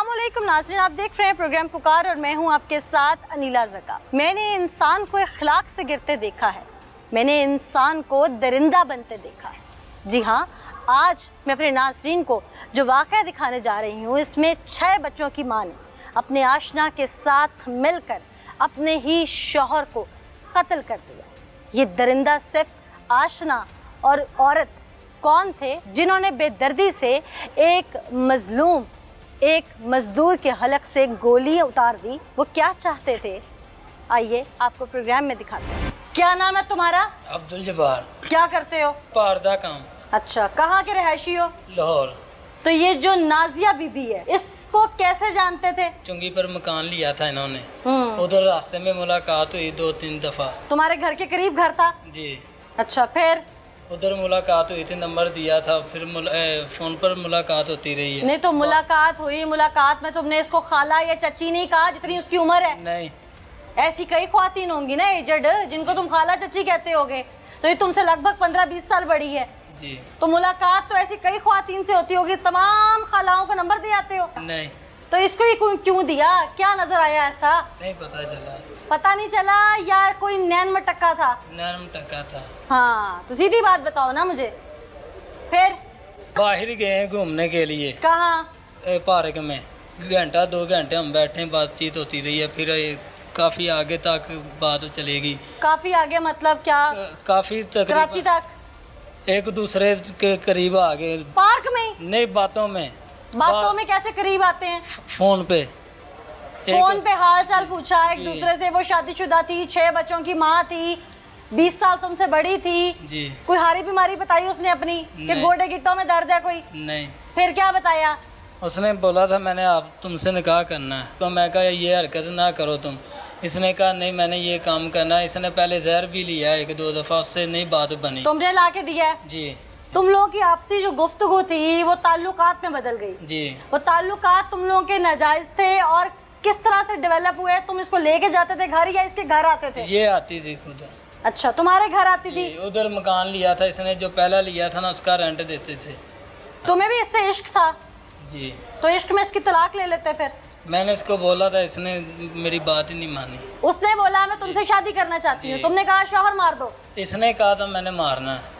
अस्सलामुअलैकुम नाज़रीन, आप देख रहे हैं प्रोग्राम पुकार और मैं हूं आपके साथ अनीला ज़का। मैंने इंसान को इखलाक से गिरते देखा है, मैंने इंसान को दरिंदा बनते देखा है। जी हाँ, आज मैं अपने नाज़रीन को जो वाक़या दिखाने जा रही हूँ, इसमें 6 बच्चों की माँ ने अपने आशना के साथ मिलकर अपने ही शौहर को कत्ल कर दिया। ये दरिंदा सिर्फ आशना और औरत कौन थे जिन्होंने बेदर्दी से एक मजलूम, एक मजदूर के हलक से गोलियां उतार दी? वो क्या चाहते थे, आइए आपको प्रोग्राम में दिखाते हैं। क्या नाम है तुम्हारा? अब्दुल जब्बार। क्या करते हो? पारदा काम। अच्छा, कहाँ के रहायशी हो? लाहौर। तो ये जो नाजिया बीबी है, इसको कैसे जानते थे? चुंगी पर मकान लिया था इन्होंने, उधर रास्ते में मुलाकात हुई 2-3 दफा। तुम्हारे घर के करीब घर था? जी। अच्छा, फिर? उधर मुलाकात हुई थी, नंबर दिया था, फिर फोन पर मुलाकात होती रही है। नहीं तो मुलाकात हुई, मुलाकात में तुमने इसको खाला या चची नहीं कहा जितनी उसकी उम्र है? नहीं। ऐसी कई ख्वातीन होंगी ना एजड, जिनको तुम खाला चची कहते होगे, तो ये तुमसे लगभग 15-20 साल बड़ी है। जी। तो मुलाकात तो ऐसी कई ख्वातीन से होती होगी, तमाम खालाओं का नंबर दे आते हो? नहीं। तो इसको ही क्यों दिया? क्या नजर आया ऐसा? नहीं पता चला। पता नहीं चला या कोई नैन मटक्का था? नैन मटक्का था। हाँ, तो सीधी बात बताओ ना मुझे। फिर? बाहर गए घूमने के लिए। कहाँ? पार्क में 1-2 घंटे हम बैठे, बातचीत होती रही है, फिर काफी आगे तक बात चलेगी। काफी आगे मतलब क्या? काफी कराची तक? एक दूसरे के करीब आ गए। पार्क में? नहीं, बातों में। बातों में कैसे करीब आते हैं? फोन पे हाल चाल पूछा एक दूसरे से। वो शादीशुदा थी, 6 बच्चों की माँ थी, 20 साल तुमसे बड़ी थी जी। कोई हारी बीमारी बताई उसने अपनी कि गोडे गिट्टों में दर्द है कोई? नहीं। फिर क्या बताया? उसने बोला था मैंने आप तुमसे निकाह करना है, तो मैं कहा ये हरकत ना करो तुम। इसने कहा नहीं मैंने ये काम करना है। इसने पहले जहर भी लिया 1-2 दफा, उससे नहीं बात बनी। तुमने ला के दिया? जी। तुम लोगों की आपसी जो गुफ्तगू थी वो ताल्लुकात में बदल गई? जी। वो ताल्लुकात तुम लोगों के नाजायज थे और किस तरह से डेवलप हुए? तुम इसको लेके जाते थे घर या इसके घर आते थे? ये आती थी खुद। अच्छा, तुम्हारे घर आती थी? उधर मकान लिया था इसने, जो पहला लिया था ना, उसका रेंट देते थे। तुम्हें भी इससे इश्क था? जी। तो इश्क में इसकी तलाक ले लेते फिर? मैंने इसको बोला था, इसने मेरी बात ही नहीं मानी। उसने बोला मैं तुमसे शादी करना चाहती हूँ, तुमने कहा शौहर मार दो? इसने कहा था मैंने मारना है।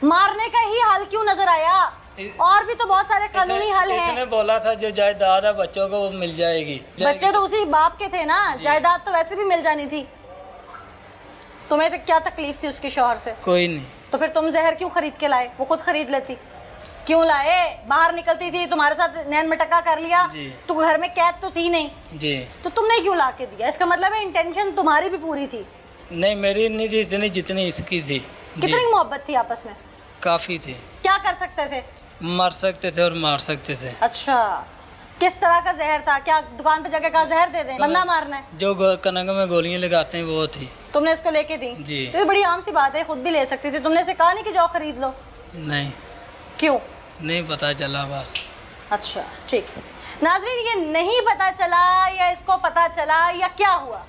मारने का ही हल क्यों नजर आया? और भी तो बहुत सारे कानूनी हल हैं। इसने बोला था जो जायदाद है बच्चों को वो मिल जाएगी। बच्चे तो उसी बाप के थे ना, जायदाद तो वैसे भी मिल जानी थी। तुम्हें तो क्या तकलीफ थी उसके शौहर से? कोई नहीं। तो फिर तुम जहर क्यों खरीद के लाए? वो खुद खरीद लेती। क्यों लाए? बाहर निकलती थी, तुम्हारे साथ नैन मटक्का कर लिया, तो घर में कैद तो थी नहीं जी, तो तुमने क्यों ला के दिया? इसका मतलब है इंटेंशन तुम्हारी भी पूरी थी? नहीं, मेरी नहीं थी इतनी जितनी इसकी थी। कितनी मोहब्बत थी आपस में? काफी थी। क्या कर सकते थे? मर सकते थे और मार सकते थे। अच्छा, किस तरह का जहर था? क्या दुकान पे जाके कहा जहर दे दें, बंदा मारना है? जो कनक में गोलियां लगाते हैं वो थी। तुमने इसको लेके दी? जी। तो ये बड़ी आम सी बात है, खुद भी ले सकती थी। तुमने इसे कहा नहीं कि जाओ खरीद लो? नहीं। क्यों? नहीं पता चला बस। अच्छा, ठीक। नाज़रीन, ये नहीं पता चला या इसको पता चला या क्या हुआ,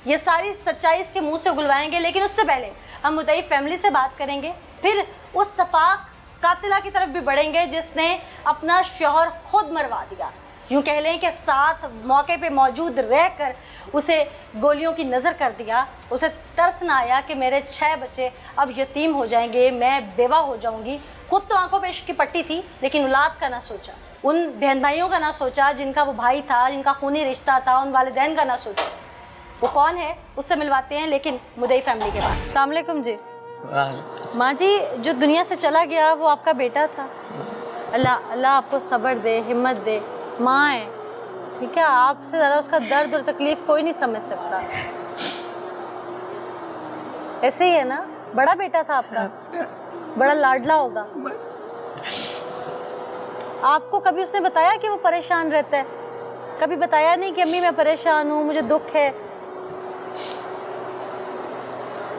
ये सारी सच्चाई इसके मुंह से उगलवाएंगे, लेकिन उससे पहले हम मुद्दई फैमिली से बात करेंगे, फिर उस सफाक कातिला की तरफ भी बढ़ेंगे जिसने अपना शौहर खुद मरवा दिया। यूँ कह लें कि साथ मौके पे मौजूद रहकर उसे गोलियों की नज़र कर दिया। उसे तरस ना आया कि मेरे 6 बच्चे अब यतीम हो जाएंगे, मैं बेवा हो जाऊंगी। खुद तो आंखों पे इश्क की पट्टी थी, लेकिन औलाद का ना सोचा, उन बहन भाइयों का ना सोचा जिनका वो भाई था, जिनका खूनी रिश्ता था, उन वालिदैन का ना सोचा। वो कौन है उससे मिलवाते हैं, लेकिन मुद्दई फैमिली के बाद। अस्सलाम वालेकुम जी। माँ जी, जो दुनिया से चला गया वो आपका बेटा था। अल्लाह आपको सब्र दे, हिम्मत दे। माँ है, ठीक है, आपसे ज़्यादा उसका दर्द और तकलीफ कोई नहीं समझ सकता। ऐसे ही है ना? बड़ा बेटा था आपका, बड़ा लाडला होगा। आपको कभी उसने बताया कि वो परेशान रहता है? कभी बताया नहीं कि अम्मी मैं परेशान हूँ, मुझे दुख है?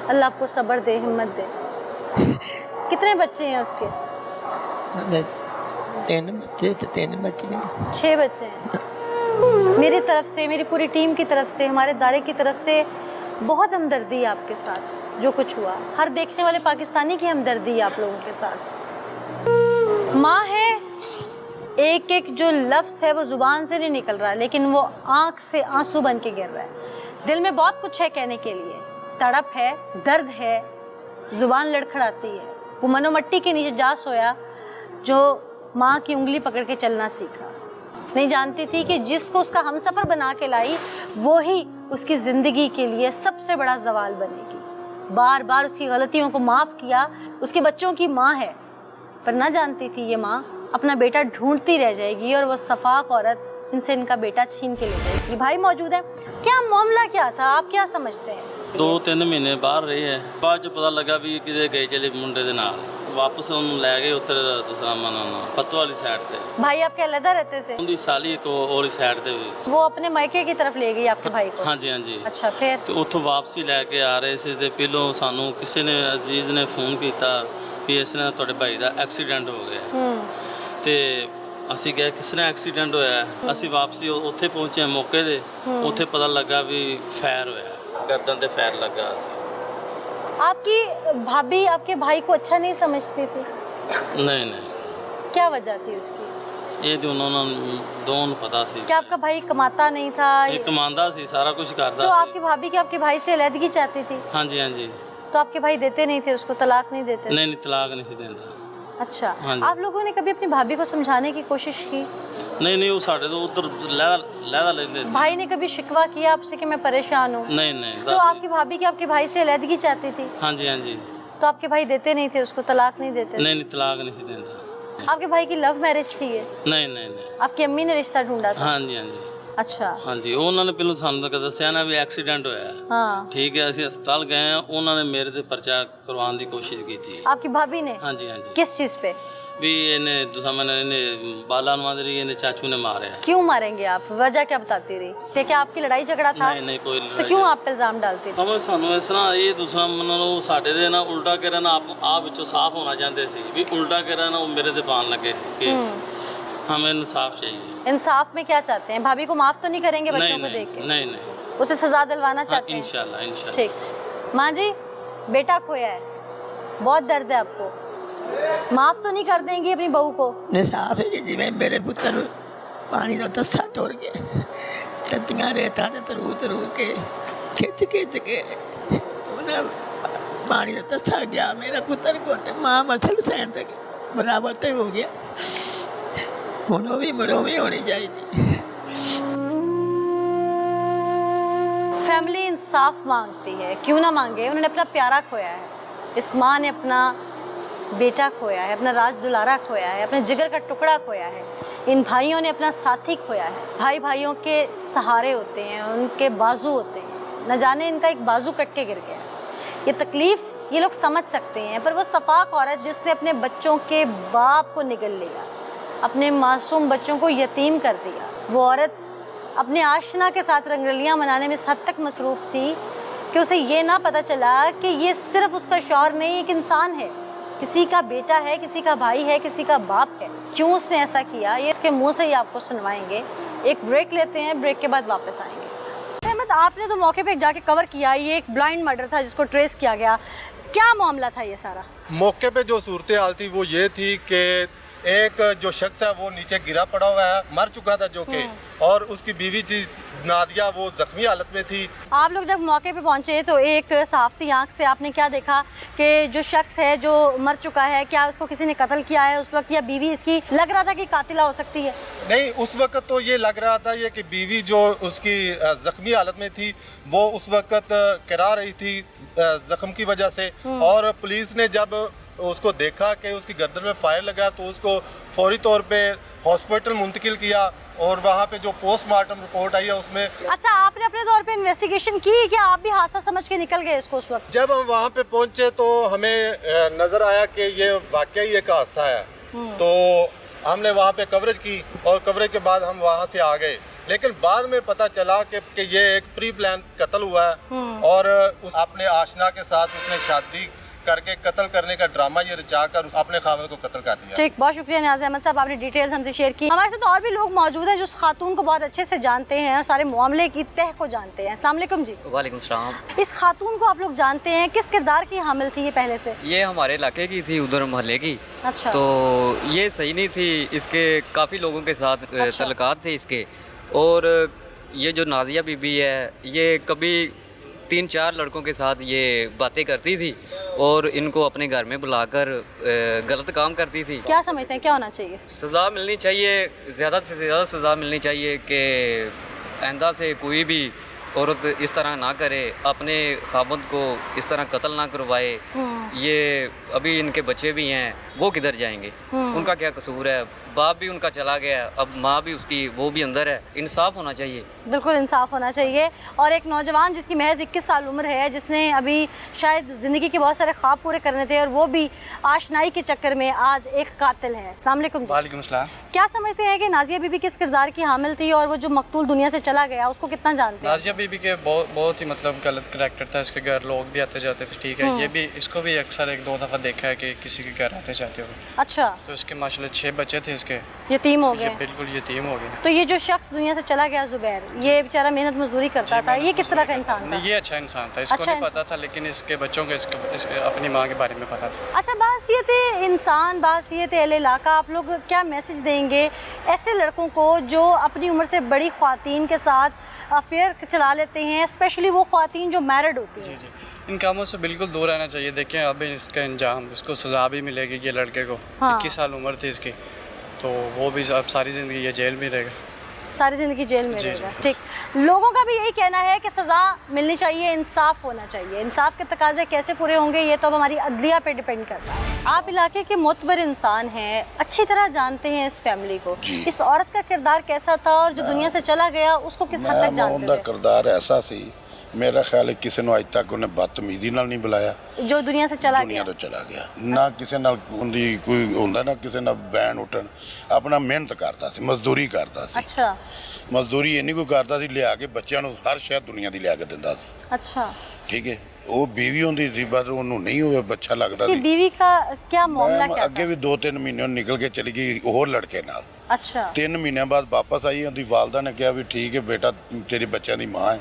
अल्लाह आपको सब्र दे, हिम्मत दे। कितने बच्चे हैं उसके? 3 बच्चे थे। 3 बच्चे नहीं, 6 बच्चे हैं। मेरी तरफ से, मेरी पूरी टीम की तरफ से, हमारे दायरे की तरफ से बहुत हमदर्दी है आपके साथ। जो कुछ हुआ, हर देखने वाले पाकिस्तानी की हमदर्दी है आप लोगों के साथ। माँ है, एक एक जो लफ्ज़ है वो ज़ुबान से नहीं निकल रहा, लेकिन वो आँख से आंसू बन के गिर रहा है। दिल में बहुत कुछ है कहने के लिए, तड़प है, दर्द है, ज़ुबान लड़खड़ाती है। वो मनोमट्टी के नीचे जा सोया जो माँ की उंगली पकड़ के चलना सीखा। नहीं जानती थी कि जिसको उसका हमसफ़र बना के लाई वो ही उसकी ज़िंदगी के लिए सबसे बड़ा ज़वाल बनेगी। बार बार उसकी गलतियों को माफ़ किया। उसके बच्चों की माँ है, पर ना जानती थी ये माँ अपना बेटा ढूंढती रह जाएगी और वो सफाक औरत इनसे इनका बेटा छीन के ले जाएगी। भाई मौजूद है, क्या मामला क्या था, आप क्या समझते हैं? 2-3 महीने बाहर रही है, बाद च पता लगा भी किते गए चले मुंडे दे नाल, वापस ਉਹਨੂੰ ਲੈ ਗਏ ਉੱਧਰ दूसरा मनाना पत्तो वाली साइड ਤੇ। भाई आपके अलग रहते थे? ਉਹਦੀ ਸਾਲੀ ਇੱਕ ਹੋਰ ਸਾਈड ਤੇ। वो अपने मायके की तरफ ले गई आपके भाई को? ਹਾਂਜੀ ਹਾਂਜੀ। अच्छा, फिर? ਤੇ ਉੱਥੋਂ ਵਾਪਸੀ ਲੈ ਕੇ ਆ ਰਹੇ ਸੀ ਤੇ ਪਹਿਲੋਂ ਸਾਨੂੰ ਕਿਸੇ ਨੇ ਅਜ਼ੀਜ਼ ਨੇ ਫੋਨ ਕੀਤਾ ਵੀ ਇਸ ਨਾਲ ਤੁਹਾਡੇ ਭਾਈ ਦਾ ਐਕਸੀਡੈਂਟ ਹੋ ਗਿਆ। ਤੇ ਅਸੀਂ ਗਏ, ਕਿਸ ਨੇ ਐਕਸੀਡੈਂਟ ਹੋਇਆ। ਅਸੀਂ ਵਾਪਸੀ ਉੱਥੇ ਪਹੁੰਚੇ ਮੌਕੇ ਤੇ, ਉੱਥੇ ਪਤਾ ਲੱਗਾ ਵੀ ਫਾਇਰ ਹੋਇਆ, ਗਰਦਨ ਤੇ ਫਾਇਰ ਲੱਗਾ ਸੀ। आपकी भाभी आपके भाई को अच्छा नहीं समझती थी? नहीं नहीं। क्या वजह थी उसकी? ਇਹ ਤੇ ਉਹਨਾਂ ਨੂੰ ਦੋਵਾਂ ਨੂੰ ਪਤਾ ਸੀ। क्या आपका भाई कमाता नहीं था? ਇਹ ਕਮਾਉਂਦਾ ਸੀ, ਸਾਰਾ ਕੁਝ ਕਰਦਾ तो ਸੀ। आपकी भाभी की आपके भाई से अलहदगी चाहती थी? ਹਾਂਜੀ ਹਾਂਜੀ। तो आपके भाई देते नहीं थे उसको, तलाक नहीं देते? नहीं नहीं, तलाक नहीं देता। अच्छा, हाँ जी। आप लोगों ने कभी अपनी भाभी को समझाने की कोशिश की? नहीं नहीं, वो साढ़े तो उधर लहदा लेते थे। भाई ने कभी शिकवा किया आपसे कि मैं परेशान हूँ? नहीं नहीं। तो आपकी भाभी की आपके भाई से अलहदगी चाहती थी? हाँ जी हाँ जी। तो आपके भाई देते नहीं थे उसको, तलाक नहीं देते? नहीं नहीं, तलाक नहीं देता। आपके भाई की लव मैरिज थी ये? नहीं नहीं नहीं। आपकी अम्मी ने रिश्ता ढूंढा था? हाँ जी हाँ जी। अच्छा हाँ जी, उन्होंने पहले सानू तो दसिया ना भी एक्सीडेंट होया। हाँ। ठीक है, ਅਸੀਂ अस्पताल गए हैं, उन्होंने मेरे ते पर्चा करवाने की कोशिश की थी। आपकी भाभी ने? हाँ जी हाँ जी। किस चीज पे? भी इन्हें दूसरा मैंने इन्हें बाला नवादरी इन्हें चाचू ने मारे है। क्यों मारेंगे आप, वजह क्या बताती रही? तो क्या आपकी लड़ाई झगड़ा था? नहीं नहीं, कोई तो क्यों आप पे इल्जाम डालती थी? हमें सानू इस तरह ये दूसरा मतलब साढ़े दे ना उल्टा करे ना आप विचों साफ होना चाहते सी भी उल्टा करे ना वो मेरे ते पान लगे सी केस। हमें इंसाफ चाहिए। इंसाफ में क्या चाहते हैं? भाभी को माफ तो नहीं करेंगे बच्चों को देख के? नहीं नहीं, उसे सजा दिलवाना चाहते हैं? इंशाल्लाह इंशाल्लाह। ठीक। माँ जी, बेटा खोया है, बहुत दर्द है आपको, माफ तो नहीं कर देंगी अपनी बहू को? इंसाफ है जिवें मेरे पुत्र पानी का तस्सा टुर गया, तत्तियां रेता ते तरू तरू के खिच के उन्हें पानी का तस्सा गया। मेरा पुत्र कोटे माँ मसल सैन तक बराबर तो हो गया, हुण भी बड़ो भी होनी चाहिए। फैमिली इंसाफ मांगती है, क्यों ना मांगे, उन्होंने अपना प्यारा खोया है। इस माँ ने अपना बेटा खोया है, अपना राज दुलारा खोया है, अपने जिगर का टुकड़ा खोया है। इन भाइयों ने अपना साथी खोया है। भाई भाइयों के सहारे होते हैं, उनके बाजू होते हैं। न जाने इनका एक बाजू कट के गिर गया। ये तकलीफ़ ये लोग समझ सकते हैं, पर वो सफाक औरत जिसने अपने बच्चों के बाप को निगल लिया, अपने मासूम बच्चों को यतीम कर दिया, वो औरत अपने आशना के साथ रंगरलियाँ मनाने में इस हद तक मसरूफ़ थी कि उसे ये ना पता चला कि ये सिर्फ उसका शौहर नहीं, एक इंसान है, किसी का बेटा है, किसी का भाई है, किसी का बाप है। क्यों उसने ऐसा किया, ये उसके मुंह से ही आपको सुनवाएंगे। एक ब्रेक लेते हैं, ब्रेक के बाद वापस आएंगे। अहमद, आपने तो मौके पे जाके कवर किया, ये एक ब्लाइंड मर्डर था जिसको ट्रेस किया गया, क्या मामला था ये सारा? मौके पे जो सूरत हाल थी वो ये थी कि एक जो शख्स है वो नीचे गिरा पड़ा हुआ है, मर चुका था जो कि, और उसकी बीवी जी नादिया वो जख्मी हालत में थी। आप लोग जब मौके पे पहुंचे तो एक साफ़ती आंख से आपने क्या देखा कि जो शख्स है जो मर चुका है, क्या उसको किसी ने कत्ल किया है उस वक्त, या बीवी इसकी लग रहा था कि कातिला हो सकती है? नहीं, उस वक्त तो ये लग रहा था ये कि बीवी जो उसकी जख्मी हालत में थी वो उस वक्त करा रही थी जख्म की वजह से, और पुलिस ने जब उसको देखा कि उसकी गर्दन में फायर लगा तो उसको फौरी तौर पे हॉस्पिटल मुंतकिल किया, और वहाँ पे जो पोस्टमार्टम रिपोर्ट आई है उसमें। अच्छा, आपने अपने तौर पे इन्वेस्टिगेशन की कि आप भी हादसा समझ के निकल गए इसको उस वक्त? जब हम वहाँ पे पहुँचे तो हमें नज़र आया कि ये वाकई एक हादसा है, तो हमने वहाँ पे कवरेज की, और कवरेज के बाद हम वहाँ से आ गए। लेकिन बाद में पता चला कि ये एक प्री प्लान कत्ल हुआ है, और उस अपने आशना के साथ उसने शादी करके कत्ल करने का ड्रामा ये रचा कर अपने खामद को कत्ल कर दिया। ठीक, बहुत शुक्रिया नियाज़ अहमद साहब, आपने डिटेल्स हमसे शेयर की। हमारे साथ और भी लोग मौजूद हैं जो उस खातून को बहुत अच्छे से जानते हैं और सारे मामले की तह को जानते हैं। अस्सलाम वालेकुम जी। वालेकुम सलाम। इस खातून को आप लोग जानते हैं, किस किरदार की हामिल थी ये पहले से? ये हमारे इलाके की थी, उधर मोहल्ले की। अच्छा। तो ये सही नहीं थी, इसके काफ़ी लोगों के साथ अच्छा। तल्लुकात थे इसके। और ये जो नाजिया बीबी है, ये कभी 3-4 लड़कों के साथ ये बातें करती थी और इनको अपने घर में बुलाकर गलत काम करती थी। क्या समझते हैं क्या होना चाहिए? सज़ा मिलनी चाहिए, ज़्यादा से ज़्यादा सज़ा मिलनी चाहिए कि आइंदा से कोई भी औरत इस तरह ना करे, अपने खामद को इस तरह कत्ल ना करवाए। ये अभी इनके बच्चे भी हैं, वो किधर जाएंगे? उनका क्या कसूर है? बाप भी उनका चला गया, अब माँ भी उसकी वो भी अंदर है। इंसाफ होना चाहिए। बिल्कुल इंसाफ होना चाहिए। और एक नौजवान जिसकी महज 21 साल उम्र है, जिसने अभी शायद ज़िंदगी के बहुत सारे ख्वाब पूरे करने थे और वो भी आशनाई के चक्कर में आज एक कातिल है। अस्सलाम वालेकुम जी। वालेकुम सलाम। क्या समझते हैं कि नाजिया बीबी किस किरदार की हामिल थी और वो जो मकतूल दुनिया से चला गया उसको कितना जानते हैं? नाजिया बीबी के बहुत ही मतलब गलत करैक्टर था। इसके घर लोग भी आते जाते थे, ठीक है। ये भी, इसको भी अक्सर 1-2 दफ़ा देखा है कि किसी के घर आते जाते हुए। अच्छा। तो इसके माशाल्लाह 6 बच्चे थे इसके, यतीम हो ये गए। बिल्कुल यतीम हो गए। तो ये जो शख्स दुनिया से चला गया ज़ुबैर, ये बेचारा मेहनत मजदूरी करता था, ये किस तरह का इंसान था? नहीं, ये अच्छा इंसान था। इसको अच्छा नहीं पता था, लेकिन इसके बच्चों को अपनी माँ के बारे में पता था। अच्छा, बासियत इंसान, बासियत अहले इलाका, आप लोग क्या मैसेज देंगे ऐसे लड़कों को जो अपनी उम्र से बड़ी ख्वातीन के साथ अफेयर चला लेते हैं, स्पेशली वो ख्वातीन जो मैरिड होती जी हैं? जी, इन कामों से बिल्कुल दूर रहना चाहिए। देखें अब इसका अंजाम, इसको सज़ा भी मिलेगी। ये लड़के को हाँ। 21 साल उम्र थी इसकी, तो वो भी अब सारी ज़िंदगी ये जेल में रहेगा, सारी ज़िंदगी जेल में जी, रहेगा। जी। ठीक, लोगों का भी यही कहना है कि सज़ा मिलनी चाहिए, इंसाफ होना चाहिए। इंसाफ के तकाजे कैसे पूरे होंगे ये तो अब हमारी अदलिया पे डिपेंड करता है। आप इलाके के मोतबर इंसान हैं, अच्छी तरह जानते हैं इस फैमिली को, इस औरत का किरदार कैसा था और जो दुनिया से चला गया उसको किस हद तक जानते ਉਹਦਾ थे? ਕਿਰਦਾਰ ਐਸਾ ਸੀ, ਮੇਰਾ ਖਿਆਲ ਹੈ ਕਿਸੇ ਨੂੰ ਅੱਜ ਤੱਕ ਉਹਨੇ ਬਦਤਮੀਜ਼ੀ ਨਾਲ ਨਹੀਂ ਬੁਲਾਇਆ, जो दुनिया से चला ਦੁਨੀਆ गया। ਤੋਂ ਚਲਾ ਗਿਆ। ਨਾ ਕਿਸੇ ਨਾਲ ਉਹਦੀ ਕੋਈ ਹੁੰਦਾ ਨਾ ਕਿਸੇ ਨਾਲ ਬੈਨ ਉੱਠਣ, ਆਪਣਾ ਮਿਹਨਤ ਕਰਦਾ ਸੀ, ਮਜ਼ਦੂਰੀ ਕਰਦਾ ਸੀ। अच्छा ਮਜ਼ਦੂਰੀ ਇੰਨੀ ਕੋਈ ਕਰਦਾ ਸੀ, ਲਿਆ ਕੇ ਬੱਚਿਆਂ ਨੂੰ ਹਰ ਸ਼ਹਿਰ ਦੁਨੀਆ ਦੀ ਲਿਆ ਕੇ ਦਿੰਦਾ ਸੀ, अच्छा। ਠੀਕ ਹੈ। ਉਹ ਬੀਵੀ ਹੁੰਦੀ ਸੀ, ਪਰ ਉਹਨੂੰ ਨਹੀਂ ਹੋਵੇ ਬੱਚਾ ਲੱਗਦਾ इसकी ਸੀ। बीवी का क्या मामला ਮੈਂ क्या ਅੱਗੇ था? ਵੀ 2-3 ਮਹੀਨੇ ਉਹ ਨਿਕਲ ਕੇ ਚਲੀ ਗਈ ਹੋਰ ਲੜਕੇ ਨਾਲ। अच्छा। 3 ਮਹੀਨਿਆਂ ਬਾਅਦ ਵਾਪਸ ਆਈ। ਉਹਦੀ ਵਾਲਦਾ ਨੇ ਕਿਹਾ ਵੀ ਠੀਕ ਹੈ ਬੇਟਾ, ਤੇਰੇ ਬੱਚਿਆਂ ਦੀ ਮਾਂ ਹੈ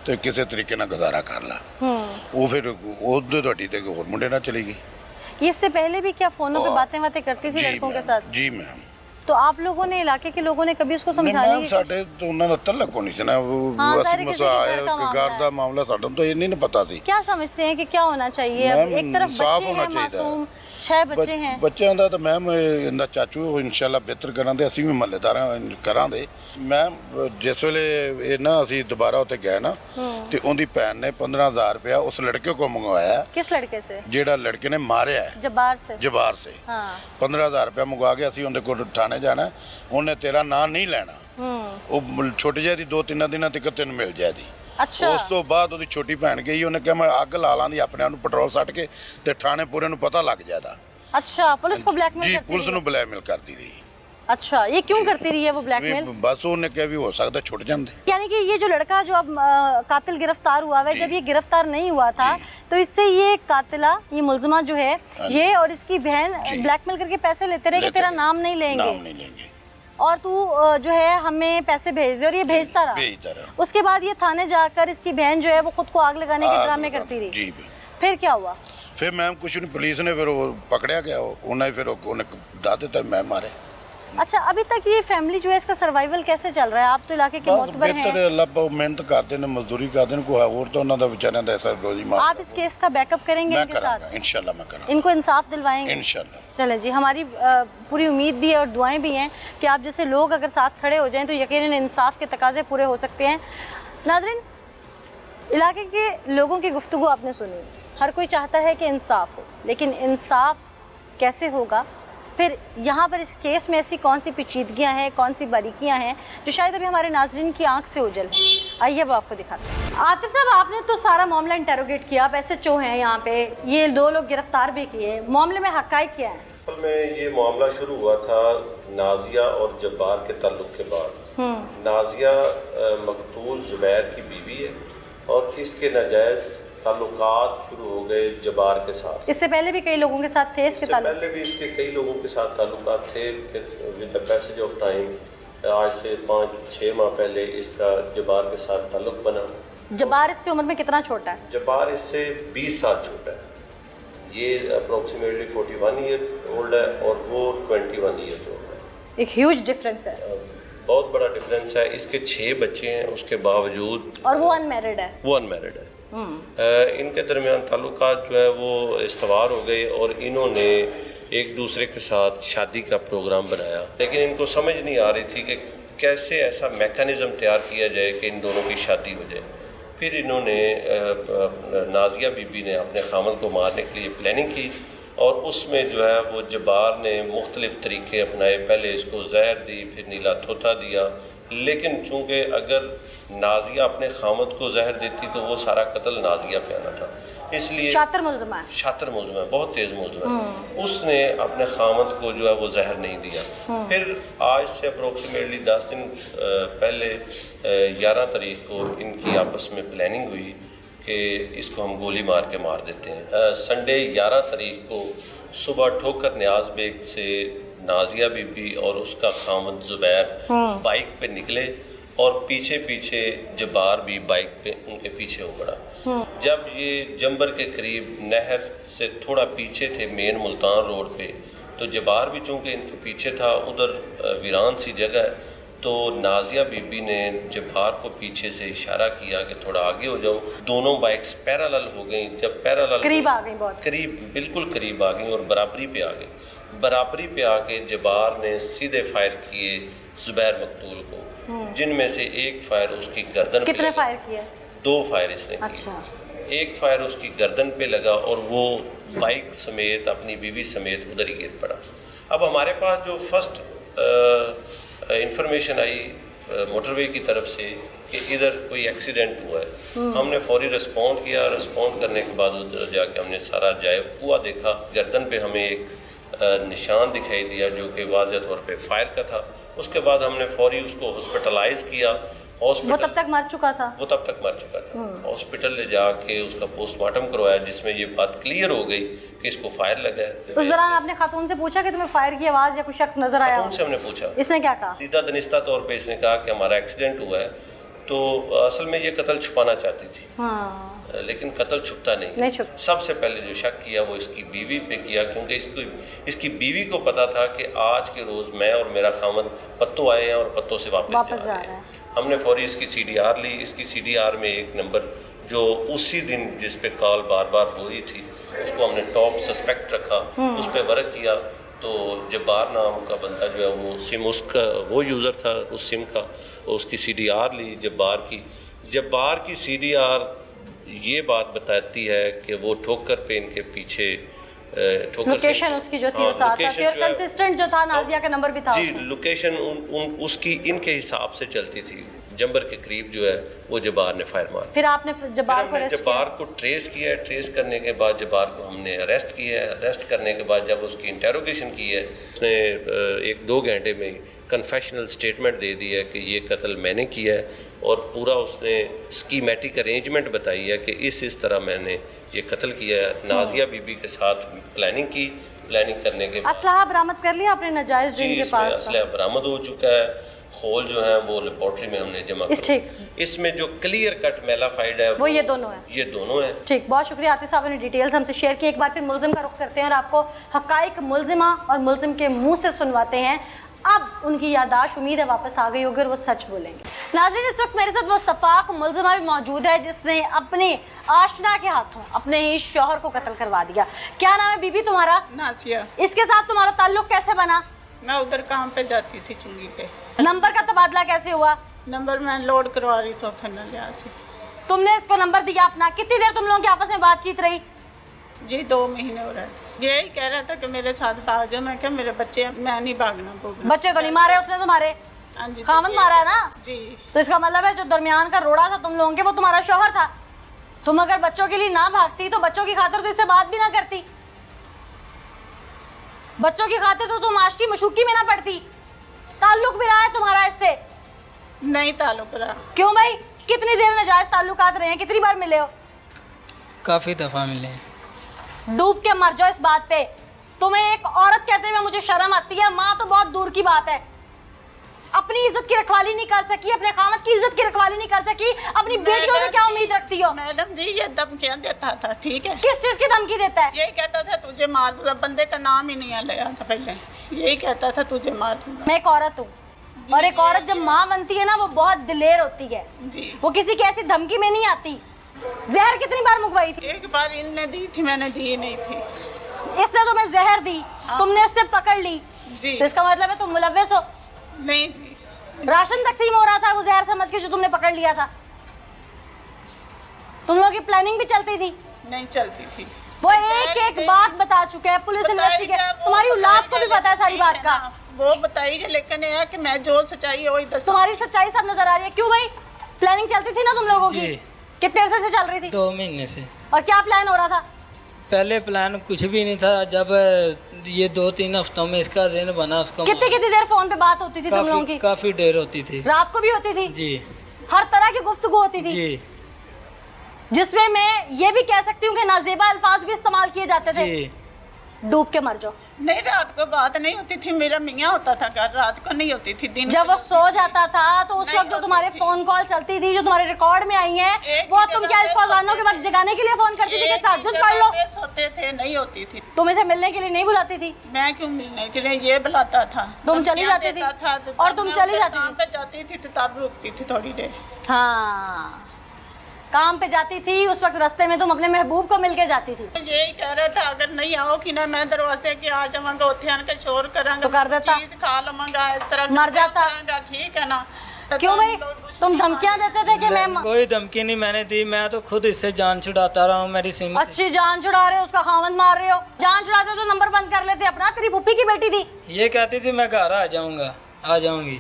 ਤੇ ਕਿਸੇ ਤਰੀਕੇ ਨਾਲ ਗੁਜ਼ਾਰਾ ਕਰ ਲਾ। ਉਹ ਫਿਰ ਉਹਦੇ ਤੁਹਾਡੀ ਤੇ ਹੋਰ ਮੁੰਡੇ ਨਾਲ ਚਲੀ ਗਈ। ये इससे पहले भी क्या फोनों पे बातें करती थी लड़कों के साथ? जी मैम। तो आप लोगों ने, इलाके के लोगों ने कभी उसको नहीं समझाने मैम, की? ਸਾਡੇ ਤੋਂ ਉਹਨਾਂ ਦਾ ਤਲਕ ਹੋਣੀ ਸੀ ਨਾ। हाँ, ਅਸੀਂ सारे किसी ਮਸਾ के ਆਏ घर का ਕਿ मामला ਘਰ ਦਾ ਮਾਮਲਾ ਸਾਡਾ ਤਾਂ ਇਹ ਨਹੀਂ ਪਤਾ ਸੀ। क्या समझते हैं कि क्या होना चाहिए? अब मैम, एक तरफ इंसाफ बच्चे होना हैं चाहिए। मासूम, 6 बच्चे हैं। ਬੱਚਿਆਂ ਦਾ ਤਾਂ ਮੈਮ ਇਹਦਾ ਚਾਚੂ ਇਨਸ਼ਾਅੱਲਾ ਬਿਹਤਰ ਕਰਾਂਦੇ, ਅਸੀਂ ਵੀ ਮਹੱਲੇਦਾਰਾਂ ਕਰਾਂਗੇ। ਮੈਮ ਜਿਸ ਵੇਲੇ ਇਹ ਨਾ ਅਸੀਂ ਦੁਬਾਰਾ ਉੱਥੇ ਗਏ ਨਾ, ਤੇ ਉਹਦੀ ਭੈਣ ਨੇ 15,000 ਰੁਪਇਆ ਉਸ ਲੜਕੇ ਕੋਲ ਮੰਗਵਾਇਆ, किस लड़के से? ਜਿਹੜਾ ਲੜਕੇ ਨੇ ਮਾਰਿਆ ਹੈ जब्बार से। ਜਬਾਰ ਸੇ। हाँ। 15,000 ਰੁਪਇਆ ਮੰਗਵਾ ਕੇ ਅਸੀਂ ਉਹਦੇ ਕੋਲ ਥਾਣੇ ਜਾਣਾ, ਉਹਨੇ ਤੇਰਾ ਨਾਂ ਨਹੀਂ ਲੈਣਾ। ਉਹ ਛੋਟੀ ਜਿਹੀ 2-3 ਦਿਨਾਂ ਤੱਕ ਤੈਨੂੰ ਮਿਲ ਜਾਏਗੀ। अच्छा। ਉਸ ਤੋਂ ਬਾਅਦ ਉਹਦੀ ਛੋਟੀ ਭੈਣ ਗਈ, ਉਹਨੇ ਕਿਹਾ ਮੈਂ ਅੱਗ ਲਾ ਲਾਂਦੀ ਆਪਣੇ ਆਪ ਨੂੰ ਪੈਟਰੋਲ ਸੱਟ ਕੇ, ਤੇ ਥਾਣੇ ਪੂਰੇ ਨੂੰ ਪਤਾ ਲੱਗ ਜਾਦਾ। अच्छा, पुलिस को ब्लैकमेल ਜੀ करती ਪੁਲਿਸ रही ਨੂੰ है? ਬਲੈਕਮੇਲ ਕਰਦੀ ਰਹੀ। अच्छा, ये क्यों करती रही है वो ਵੀ ब्लैकमेल? ਬਸ ਉਹਨੇ ਕਿਹਾ ਵੀ ਹੋ ਸਕਦਾ ਛੁੱਟ ਜਾਂਦੇ। यानी कि ये जो लड़का जो अब कातिल गिरफ्तार हुआ है, जब ये गिरफ्तार नहीं हुआ था तो इससे ये कातिला, ये मुलजिमा जो है, ये और इसकी बहन ब्लैकमेल करके पैसे लेते रहे कि तेरा नाम नहीं लेंगे नाम नहीं लेंगे और तू जो है हमें पैसे भेज दे, और ये भेजता भेजता रहा। रहा। उसके बाद ये थाने जाकर इसकी बहन जो है वो खुद को आग लगाने के ड्रामे करती रही। जी। फिर क्या हुआ? ਫਿਰ ਮੈਮ ਕੁਛ ਨਹੀਂ, ਪੁਲਿਸ ਨੇ ਫਿਰ ਉਹ ਪਕੜਿਆ ਗਿਆ, ਉਹਨਾਂ ਨੇ ਫਿਰ ਉਹਨੇ ਦੱਸ ਦਿੱਤਾ ਮੈਂ ਮਾਰੇ। अच्छा, अभी तक ये फैमिली जो है इसका सर्वाइवल कैसे चल रहा है? आप तो इलाके के मोतबर ਬਿਹਤਰ हैं, ਅੱਲਾਹ ਪਾਕ ਮਿਹਨਤ ਕਰਦੇ ਨੇ, ਮਜ਼ਦੂਰੀ ਕਰਦੇ ਨੇ, ਕੋਈ ਹੋਰ ਤਾਂ ਉਹਨਾਂ ਦਾ ਵਿਚਾਰਿਆਂ ਦਾ ਐਸਾ ਰੋਜ਼ੀ ਮਾਰ। आप इस केस का बैकअप करेंगे मैं इनके करांगा साथ? इंशाल्लाह, मैं करांगा इनको इंसाफ दिलवाएंगे इंशाल्लाह। चले जी, हमारी पूरी उम्मीद भी है और दुआएं भी हैं कि आप जैसे लोग अगर साथ खड़े हो जाएं तो यकीनन इंसाफ के तकाजे पूरे हो सकते हैं। नाज़रीन, इलाके के लोगों की गुफ्तगू आपने सुनी। हर कोई चाहता है कि इंसाफ हो, लेकिन इंसाफ कैसे होगा? फिर यहाँ पर इस केस में ऐसी कौन सी पेचीदगियाँ हैं, कौन सी बारीकियाँ हैं जो शायद अभी हमारे नाज़रीन की आंख से ओझल है? आइए वो आपको दिखाते हैं। आतिफ साहब, आपने तो सारा मामला इंटेरोगेट किया, आप SHO हैं यहाँ पे, ये 2 लोग गिरफ्तार भी किए, मामले में हक़ाइक़ क्या है? असल में ये मामला शुरू हुआ था नाजिया और जब्बार के ताल्लुक के बाद। नाजिया मकतूल ज़ुबैर की बीवी है और इसके नाजायज़ ताल्लुकात शुरू हो गए जबार के साथ। इससे पहले भी कई लोगों के साथ थे इसके इससे ताल्लुक? पहले भी इसके कई लोगों के साथ ताल्लुकात थे। फिर with the passage of time आज से 5-6 माह पहले इसका जबार के साथ ताल्लुक बना। जबार इससे उम्र में कितना छोटा है? जबार इससे 20 साल छोटा है। ये अप्रोक्सीमेटली 41 ईयर्स ओल्ड है और वो 21 ईयर्स ओल्ड है। एक ह्यूज डिफरेंस है। बहुत बड़ा डिफरेंस है। इसके 6 बच्चे हैं, उसके बावजूद और वो अनमैरिड है। वो अनमैरिड है। इनके दरमियान ताल्लुकात जो है वो इस्तवार हो गए और इन्होंने एक दूसरे के साथ शादी का प्रोग्राम बनाया, लेकिन इनको समझ नहीं आ रही थी कि कैसे ऐसा मैकेनिज़्म तैयार किया जाए कि इन दोनों की शादी हो जाए। फिर इन्होंने नाजिया बीबी ने अपने खामद को मारने के लिए प्लानिंग की और उसमें जो है वो जबार ने मुख्तलिफ़ तरीके अपनाए। पहले इसको जहर दी, फिर नीला थोथा दिया, लेकिन चूँकि अगर नाजिया अपने खामद को जहर देती तो वो सारा कत्ल नाजिया पे आना था, इसलिए शातिर मुल्ज़िम है। शातिर मुल्ज़िम है, बहुत तेज़ मुल्ज़िम है। उसने अपने खामद को जो है वो जहर नहीं दिया। फिर आज से अप्रोक्सीमेटली 10 दिन पहले 11 तारीख को इनकी आपस में प्लानिंग हुई कि इसको हम गोली मार के मार देते हैं। संडे 11 तारीख को सुबह ठोकर न्याज बेग से नाजिया बीबी और उसका खामद ज़ुबैर बाइक पे निकले और पीछे पीछे जबार भी बाइक पे उनके पीछे हो पड़ा। जब ये जंबर के करीब नहर से थोड़ा पीछे थे मेन मुल्तान रोड पे, तो जबार भी चूँकि इनके पीछे था, उधर वीरान सी जगह है, तो नाजिया बीबी ने जबार को पीछे से इशारा किया कि थोड़ा आगे हो जाओ। दोनों बाइक्स पैरेलल हो गई। जब पैरेलल करीब आ गई, बहुत करीब, बिल्कुल करीब आ गई और बराबरी पे आ गई। बराबरी पे आके जबार ने सीधे फायर किए ज़ुबैर मकतूल को, जिनमें से एक फायर उसकी गर्दन पे। कितने फायर किए? 2 फायर इसने किए। अच्छा। एक फायर उसकी गर्दन पे लगा और वो बाइक समेत अपनी बीवी समेत उधर ही गिर पड़ा। अब हमारे पास जो फर्स्ट इंफॉर्मेशन आई मोटरवे की तरफ से कि इधर कोई एक्सीडेंट हुआ है, हमने फौरी रिस्पॉन्ड किया। रिस्पॉन्ड करने के बाद उधर जाके हमने सारा जायब हुआ देखा। गर्दन पे हमें एक निशान दिखाई दिया जो कि वाज़ह तौर पे फायर का था। उसके बाद हमने फौरी उसको हॉस्पिटलाइज किया। वो तब तक मर चुका था? वो तब तक मर चुका था। हॉस्पिटल ले जाके उसका पोस्टमार्टम करवाया, जिसमें ये बात क्लियर हो गई कि इसको फायर लगा है। उस दौरान आपने खातून से पूछा कि तुम्हें फायर की आवाज़ या कोई शख्स नजर आया? खातून से हमने पूछा। इसने क्या कहा? सीधा दनिस्ता तौर पे इसने कहा कि हमारा एक्सीडेंट हुआ है। तो असल में ये कत्ल छुपाना चाहती थी। लेकिन कत्ल छुपता नहीं छुप। सबसे पहले जो शक किया वो इसकी बीवी पे किया, क्योंकि इसकी बीवी को पता था कि आज के रोज़ मैं और मेरा खामद पत्तों आए हैं और पत्तों से वापस जा रहे हैं। हमने फौरी इसकी CDR ली। इसकी CDR में एक नंबर जो उसी दिन जिस पे कॉल बार बार हो रही थी उसको हमने टॉप सस्पेक्ट रखा, उस पर वर्क किया। तो जब्बार नाम का बंदा जो है वो सिम उसका वो यूज़र था उस सिम का, उसकी CDR ली जब्बार की CDR ये बात बताती है कि वो ठोकर पे इनके पीछे लोकेशन उसकी जो थी वो साथ थी और कंसिस्टेंट जो था नाजिया का नंबर भी था जी। लोकेशन उसकी इनके हिसाब से चलती थी। जंबर के करीब जो है वो जबार ने फायर मारा। फिर आपने जबार को ट्रेस किया। ट्रेस करने के बाद जबार को हमने अरेस्ट किया है। अरेस्ट करने के बाद जब उसकी इंटेरोगेशन की है, उसने 1-2 घंटे में कन्फेशनल स्टेटमेंट दे दी है कि ये कत्ल मैंने किया है और पूरा उसने स्कीमेटिक अरेंजमेंट बताई है कि इस तरह मैंने ये कत्ल किया है। नाजिया बीबी के साथ प्लानिंग की। प्लानिंग करने के बाद असलहा बरामद कर लिया आपने नाजायज ड्रिंक के पास? असलहा बरामद हो चुका है। खोल जो है वो लेबॉर्ट्री में हमने जमा ठीक। इसमें जो क्लियर कट मेलाफाइड है वो ये दोनों है। ये दोनों है। ठीक, बहुत शुक्रिया आतिफ साहब ने डिटेल्स हमसे शेयर की। एक बार फिर मुल्जिम का रुख करते हैं और आपको हकाइक मुल्जिमा और मुल्जिम के मुंह से सुनवाते हैं। अब उनकी यादाश्त उम्मीद है वापस आ गई होगी और वो सच बोलेंगे। नाज़रीन, इस वक्त मेरे साथ वो सफाक मुल्जिमा भी मौजूद है जिसने अपने आशना के हाथों अपने ही शौहर को कत्ल करवा दिया। क्या नाम है बीबी तुम्हारा? नाजिया। इसके साथ तुम्हारा ताल्लुक कैसे बना? मैं उधर काम पे जाती थी चुंगी पे। नंबर का तबादला कैसे हुआ? नंबर मैं लोड करवा रही थी थन्ना लिहाज से। तुमने इसको नंबर दिया अपना? कितनी देर तुम लोगों की आपस में बातचीत रही? जी 2 महीने हो रहे थे। यही कह रहा था कि मेरे साथ भाग जाओ। मैं क्या मेरे बच्चे, मैं नहीं भागना। बच्चे को नहीं मारे उसने तुम्हारे? हाँ जी। खामद मारा है ना? जी। तो इसका मतलब है जो दरमियान का रोड़ा था तुम लोगों के वो तुम्हारा शौहर था। तुम अगर बच्चों के लिए ना भागती तो बच्चों की खातिर तो इससे बात भी ना करती। बच्चों की खातिर तो तुम आशिकी मशूकी में ना पड़ती। ताल्लुक भी रहा है तुम्हारा इससे? नहीं ताल्लुक रहा। क्यों भाई? कितनी देर नाजायज ताल्लुकात रहे हैं? कितनी बार मिले हो? काफ़ी दफ़ा मिले हैं। डूब के मर जाओ इस बात पे। तुम्हें एक औरत कहते हुए मुझे शर्म आती है, माँ तो बहुत दूर की बात है। अपनी इज्जत की रखवाली नहीं कर सकी, अपने खामद की इज्जत की रखवाली नहीं कर सकी, अपनी बेटियों से क्या उम्मीद रखती हो? मैडम जी ये धमकियाँ देता था, ठीक है। किस चीज की धमकी देता है? यही कहता था तुझे मार दूंगा, बंदे का नाम ही नहीं लिया था पहले, यही कहता था तुझे मार दूंगा। मैं एक औरत हूँ और एक औरत जब माँ बनती है ना वो बहुत दिलेर होती है जी। वो किसी की ऐसी धमकी में नहीं आती। जहर कितनी बार मुगवाई थी? एक बार इनने दी थी, मैंने दी नहीं थी। इसने तुम्हें जहर दी, तुमने इससे पकड़ ली जी। तो इसका मतलब है तुम मुलव्विस हो। नहीं जी। राशन तकसीम हो रहा था वो जहर समझ के जो तुमने पकड़ लिया था। तुम लोगों की प्लानिंग भी चलती थी? नहीं चलती थी। वो एक एक बात बता चुके हैं, पुलिस इन्वेस्टिगेट, तुम्हारी औलाद को भी पता है सारी बात का। वो बताइए, लेकिन ये है कि मैं जो सच्चाई है वही दस। तुम्हारी सच्चाई सब नजर आ रही है। क्यों भाई? प्लानिंग चलती थी ना तुम लोगों की? जी। कितने अरसे से चल रही थी? 2 महीने से। और क्या प्लान हो रहा था? पहले प्लान कुछ भी नहीं था, जब ये 2-3 हफ्तों में इसका ज़हन बना उसको कितनी कितनी देर फोन पे बात होती थी तुम लोगों की? काफ़ी देर होती थी। रात को भी होती थी? जी हर तरह की गुफ्तगू होती थी जी जिसमें मैं ये भी कह सकती हूँ कि नाजेबा अल्फाज भी इस्तेमाल किए जाते थे। जी। डूब के मर जाओ। नहीं, रात को बात नहीं होती थी, मेरा मियाँ होता था घर, रात को नहीं होती थी, दिन जब वो सो जाता था तो उस नहीं वक्त जो होती तुम्हारे थी। फोन कॉल चलती थी, जो तुम्हारे रिकॉर्ड में आई हैं, एक वो ही तुम जगह क्या पे इसको अजानों के सोते वक्त थे। जगाने के लिए फोन करती थी कि तहज्जुद पढ़ लो? सोते थे, नहीं होती थी। तुम इसे मिलने के लिए नहीं बुलाती थी? मैं क्यों मिलने के लिए ये बुलाता था। तुम चली धमकियाँ जाती थी? देता था, तो और तब तुम मैं चली उधर जाती काम थी? पे जाती थी तो तब रुकती थी थोड़ी देर। हाँ, काम पे जाती थी, उस वक्त रास्ते में तुम अपने महबूब को मिल के जाती थी। यही कह रहा था अगर नहीं आओ कि ना मैं दरवाजे के आ जाऊंगा, उत्थे आन के शोर करांगा, तो कर देता। चीज खा लवांगा, इस तरह मर जाता। करांगा, ठीक है ना। तो क्यों तब भाई? लोग दुश्मनी तुम धमकियां देते थे कि मैं कोई धमकी नहीं मैंने दी, मैं तो खुद इससे जान छुड़ाता रहा हूँ। मेरी सिम अच्छी जान छुड़ा रहे हो, उसका खामन मार रहे हो। जान छुड़ाते हो तो नंबर बंद कर लेते अपना। तेरी पुप्पी की बेटी थी, ये कहती थी मैं घर आ जाऊंगा, आ जाऊंगी।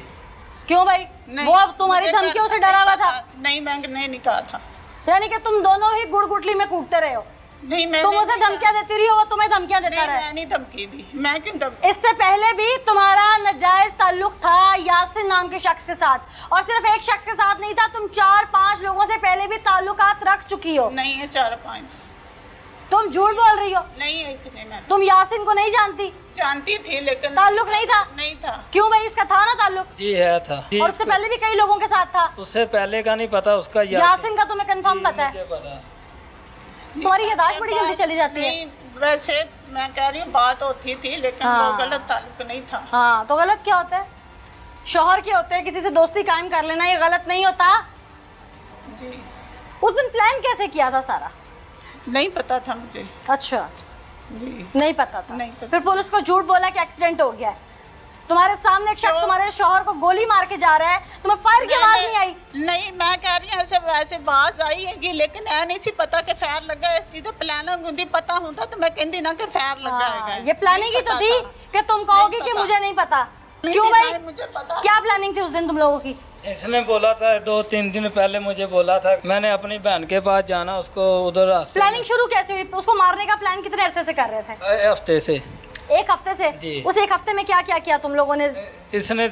क्यों भाई? नहीं, वो अब तुम्हारी मुझे धमकियों से नहीं डरा हुआ पता। था? नहीं, मैंने नहीं कहा था। यानी कि तुम दोनों ही गुड़ गुटली में कूटते रहे हो। नहीं, मैं तुम उसे धमकियां देती रही हो, वो तुम्हें धमकियां देता नहीं, रहा। मैं नहीं धमकी दी। मैं क्यों धमकी? इससे पहले भी तुम्हारा नाजायज ताल्लुक था यासिन नाम के शख्स के साथ, और सिर्फ एक शख्स के साथ नहीं था, तुम 4-5 लोगों से पहले भी ताल्लुकात रख चुकी हो। नहीं है 4-5। तुम झूठ बोल रही हो। नहीं है इतने। मैं तुम यासिन को नहीं जानती? जानती थी लेकिन ताल्लुक नहीं था? नहीं था। क्यों भाई? इसका था ना ताल्लुक? जी है था जी, और उससे पहले भी कई लोगों के साथ था। उससे पहले का नहीं पता, उसका यासिन का तुम्हें कंफर्म पता है? मुझे पता। तुम्हारी यादाश्त बड़ी जल्दी चली जाती है। नहीं, वैसे मैं कह रही हूँ बात होती थी, लेकिन हाँ। वो गलत ताल्लुक नहीं था। हाँ, तो गलत क्या होता है? शौहर के होते हैं, किसी से दोस्ती कायम कर लेना, ये गलत नहीं होता। जी। उस दिन प्लान कैसे किया था सारा? नहीं पता था मुझे। अच्छा, जी। नहीं पता था। नहीं पता। फिर पुलिस को झूठ बोला कि एक्सीडेंट हो गया है। तुम्हारे सामने एक शख्स तुम्हारे शौहर को गोली मार के जा रहा है, तुम्हें फायर की आवाज नहीं आई? नहीं, मैं कह रही हूँ ऐसे वैसे आवाज आई है, लेकिन ऐ नहीं सी पता कि फायर लगा है। सीधे प्लानिंग होती, पता होता तो मैं कहती ना कि फायर लगा है। ये प्लानिंग ही तो थी कि तुम कहोगे कि मुझे नहीं पता। क्यों भाई? मुझे पता। क्या प्लानिंग थी उस दिन तुम लोगों की? इसने बोला था 2-3 दिन पहले मुझे बोला था मैंने अपनी बहन के पास जाना, उसको उधर रास्ते प्लानिंग शुरू कैसे हुई? उसको मारने का प्लान कितने अरसे से कर रहे थे? हफ्ते से। 1 हफ्ते से? जी। उस 1 हफ्ते में क्या क्या किया तुम लोगों ने? इसने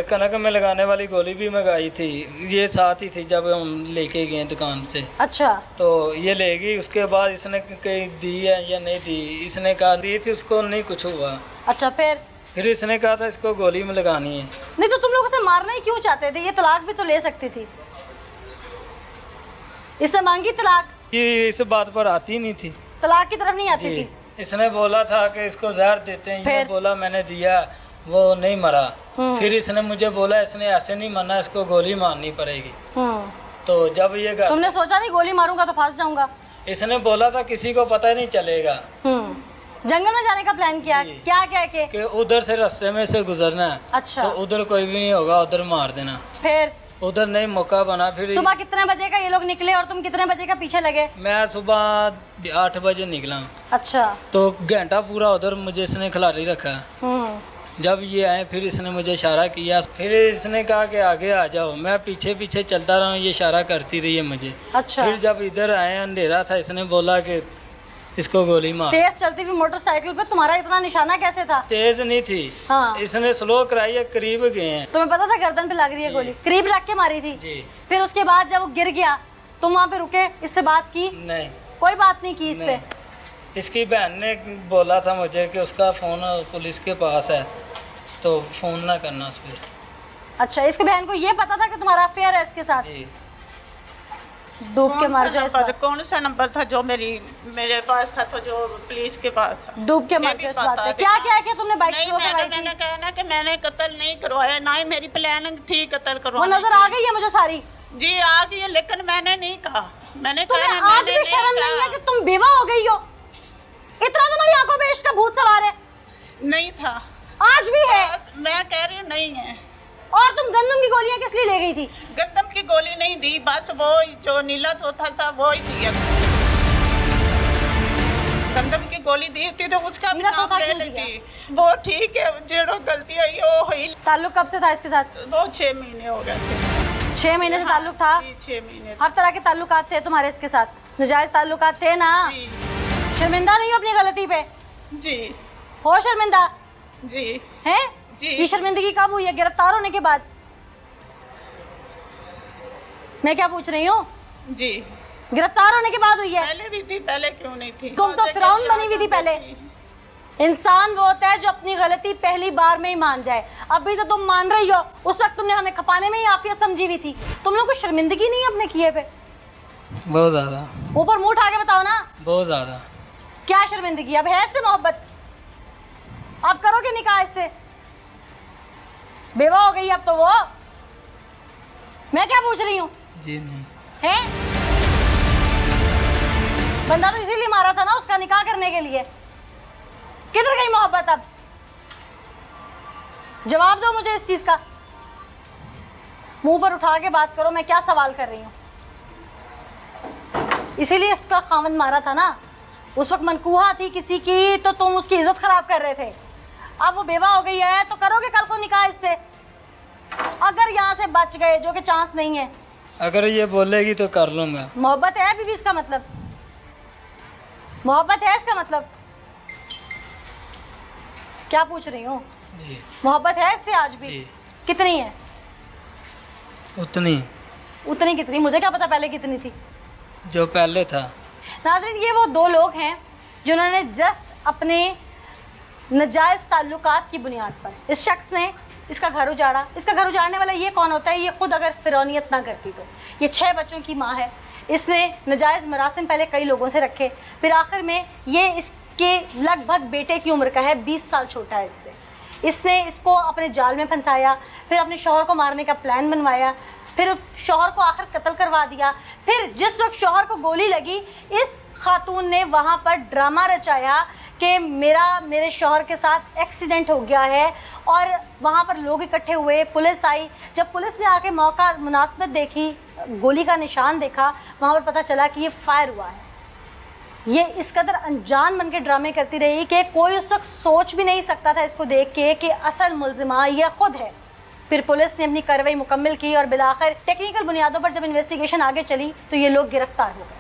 कनक में लगाने वाली गोली भी मंगाई थी, ये साथ ही थी जब हम लेके गए दुकान से। अच्छा। तो ये ले गई, उसके बाद इसने कहीं दी है या नहीं दी, इसने कहा दी थी, उसको नहीं कुछ हुआ। अच्छा, फिर इसने कहा था इसको गोली में लगानी है। नहीं तो तुम लोग उसे मारना ही क्यों चाहते थे? ये तलाक भी तो ले सकती थी। इससे मांगी तलाक? ये इस बात पर आती नहीं थी, तलाक की तरफ नहीं आती जी। थी। इसने बोला था कि इसको जहर देते हैं, ये बोला मैंने दिया, वो नहीं मरा। फिर इसने मुझे बोला इसने ऐसे नहीं मरना, इसको गोली मारनी पड़ेगी। तो जब ये घर तुमने सोचा नहीं गोली मारूंगा तो फंस जाऊंगा? इसने बोला था किसी को पता ही नहीं चलेगा। जंगल में जाने का प्लान किया? क्या कह के? कि उधर से रास्ते में से गुजरना है। अच्छा। तो उधर कोई भी नहीं होगा, उधर मार देना। फिर उधर नहीं मौका बना। फिर सुबह कितने बजे का ये लोग निकले और तुम कितने बजे का पीछे लगे? मैं सुबह 8 बजे निकला। अच्छा। तो घंटा पूरा उधर मुझे इसने खिलाड़ी रखा। जब ये आए फिर इसने मुझे इशारा किया, फिर इसने कहा कि आगे आ जाओ, मैं पीछे पीछे चलता रहा, ये इशारा करती रही है मुझे। अच्छा। फिर जब इधर आए अंधेरा था, इसने बोला कि इसको गोली मार। तेज चलती हुई मोटरसाइकिल पे तुम्हारा इतना निशाना कैसे था? तेज नहीं थी। हाँ। इसने स्लो कराई है, करीब गए हैं। तुम्हें पता था गर्दन पे लग रही है गोली? करीब रख के मारी थी? जी। फिर उसके बाद जब वो गिर गया तुम वहाँ पे रुके, इससे बात की? नहीं। कोई बात नहीं की इससे? इसकी बहन ने बोला था मुझे कि उसका फ़ोन पुलिस के पास है, तो फ़ोन ना करना उस पर। अच्छा, इसकी बहन को ये पता था कि तुम्हारा अफेयर है इसके साथ? जी। डूब के मर जाए इस बात। कौन सा नंबर था जो मेरे पास था, तो जो पुलिस के पास था? डूब के मर जाए इस बात पे। क्या क्या किया तुमने बाइक नहीं स्लो करवाई मैडम, थी? मैंने कहा ना कि मैंने कत्ल नहीं करवाया, ना ही मेरी प्लानिंग थी कत्ल वो करवाने नजर आ गई है मुझे सारी। जी आ गई है, लेकिन मैंने नहीं कहा। मैंने तुम्हें कहा आज भी शर्म नहीं है कि तुम बेवा हो गई हो? इतना तुम्हारी आंखों पे इश्क का भूत सवार है? नहीं था। आज भी है? मैं कह रही हूँ नहीं है। और तुम गंदम की गोलियां किस लिए ले गई थी? गंदम की गोली नहीं दी, बस वो जो नीला तोता था वो ही दिया। गंदम की गोली दी होती तो उसका भी नीला नाम तोता ले क्यों लेती। वो ठीक है, जो गलती हुई वो हुई। ताल्लुक कब से था इसके साथ? वो 6 महीने हो गए थे। 6 महीने से ताल्लुक था? जी 6 महीने। हर तरह के ताल्लुकात थे तुम्हारे इसके साथ? नजायज ताल्लुकात थे ना? जी शर्मिंदा नहीं हो अपनी गलती पे? जी हो शर्मिंदा? जी हैं? जी। ये शर्मिंदगी कब हुई है? गिरफ्तार होने के बाद? मैं क्या पूछ रही हूँ? जी गिरफ्तार होने के बाद हुई है? पहले भी थी, पहले क्यों नहीं थी? तुम तो फिरौन बनी हुई थी पहले। इंसान वो होता है जो अपनी गलती पहली बार में ही मान जाए। अभी तो तुम मान रही हो, उस वक्त तुमने हमें खपाने में ही आफियत समझी हुई थी। तुम लोग को शर्मिंदगी नहीं है अपने किए पे? बहुत ज़्यादा। ऊपर मुंह उठा के बताओ ना, बहुत ज़्यादा। क्या शर्मिंदगी? अब है इससे मोहब्बत? अब करोगे निकाह इससे? बेवा हो गई अब तो वो। मैं क्या पूछ रही हूँ? जी नहीं। हैं? बंदा तो इसीलिए मारा था ना, उसका निकाह करने के लिए। किधर गई मोहब्बत अब? जवाब दो मुझे इस चीज का। मुंह पर उठा के बात करो, मैं क्या सवाल कर रही हूँ। इसीलिए इसका खामन मारा था ना, उस वक्त मनकूहा थी किसी की, तो तुम उसकी इज्जत खराब कर रहे थे। अब वो बेवा हो गई है तो करोगे कल को निकाह इससे? अगर यहाँ से बच गए, जो कि चांस नहीं है। अगर ये बोलेगी तो कर लूँगा। मोहब्बत है बीवी, इसका मतलब मोहब्बत है इसका मतलब? क्या पूछ रही हूँ? जी। मोहब्बत है इससे आज भी? जी। कितनी है? उतनी। उतनी कितनी? मुझे क्या पता पहले कितनी थी। जो पहले था। नाज़रीन, ये वो दो लोग हैं जिन्होंने जस्ट अपने नाजायज़ ताल्लुकात की बुनियाद पर, इस शख्स ने इसका घर उजाड़ा। इसका घर उजाड़ने वाला ये कौन होता है? ये खुद अगर फिरौनियत ना करती तो। ये 6 बच्चों की माँ है। इसने नाजायज़ मरासिम पहले कई लोगों से रखे, फिर आखिर में ये इसके लगभग बेटे की उम्र का है, 20 साल छोटा है इससे। इसने इसको अपने जाल में फंसाया, फिर अपने शौहर को मारने का प्लान बनवाया, फिर शौहर को आखिर कत्ल करवा दिया। फिर जिस वक्त शौहर को गोली लगी, इस खातून ने वहाँ पर ड्रामा रचाया कि मेरे शौहर के साथ एक्सीडेंट हो गया है, और वहाँ पर लोग इकट्ठे हुए, पुलिस आई। जब पुलिस ने आके मौका मुनासिबत देखी, गोली का निशान देखा, वहाँ पर पता चला कि ये फायर हुआ है। ये इस कदर अनजान बन के ड्रामे करती रही कि कोई उस वक्त सोच भी नहीं सकता था इसको देख के कि असल मुल्जिमा ये खुद है। फिर पुलिस ने अपनी कार्रवाई मुकम्मल की और बिलाखिर टेक्निकल बुनियादों पर जब इन्वेस्टिगेशन आगे चली तो ये लोग गिरफ्तार हो गए।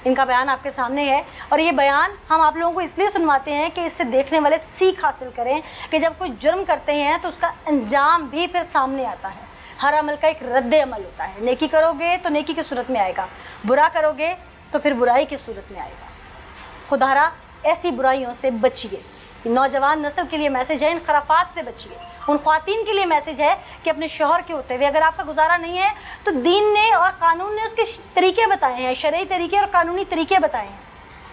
इनका बयान आपके सामने है, और ये बयान हम आप लोगों को इसलिए सुनवाते हैं कि इससे देखने वाले सीख हासिल करें कि जब कोई जुर्म करते हैं तो उसका अंजाम भी फिर सामने आता है। हर अमल का एक रद्द अमल होता है। नेकी करोगे तो नेकी की सूरत में आएगा, बुरा करोगे तो फिर बुराई की सूरत में आएगा। खुदारा ऐसी बुराइयों से बचिए। नौजवान नस्ल के लिए मैसेज है, इन खराफात से बचिए। उन ख्वातीन के लिए मैसेज है कि अपने शौहर के होते हुए अगर आपका गुजारा नहीं है तो दीन ने और कानून ने उसके तरीके बताए हैं, शरई तरीके और कानूनी तरीके बताए हैं,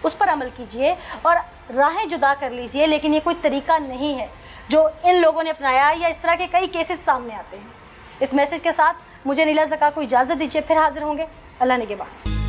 उस पर अमल कीजिए और राहें जुदा कर लीजिए। लेकिन ये कोई तरीका नहीं है जो इन लोगों ने अपनाया, या इस तरह के कई केसेस सामने आते हैं। इस मैसेज के साथ मुझे नीला ज़का को इजाज़त दीजिए, फिर हाजिर होंगे। अल्लाह ने के बाद।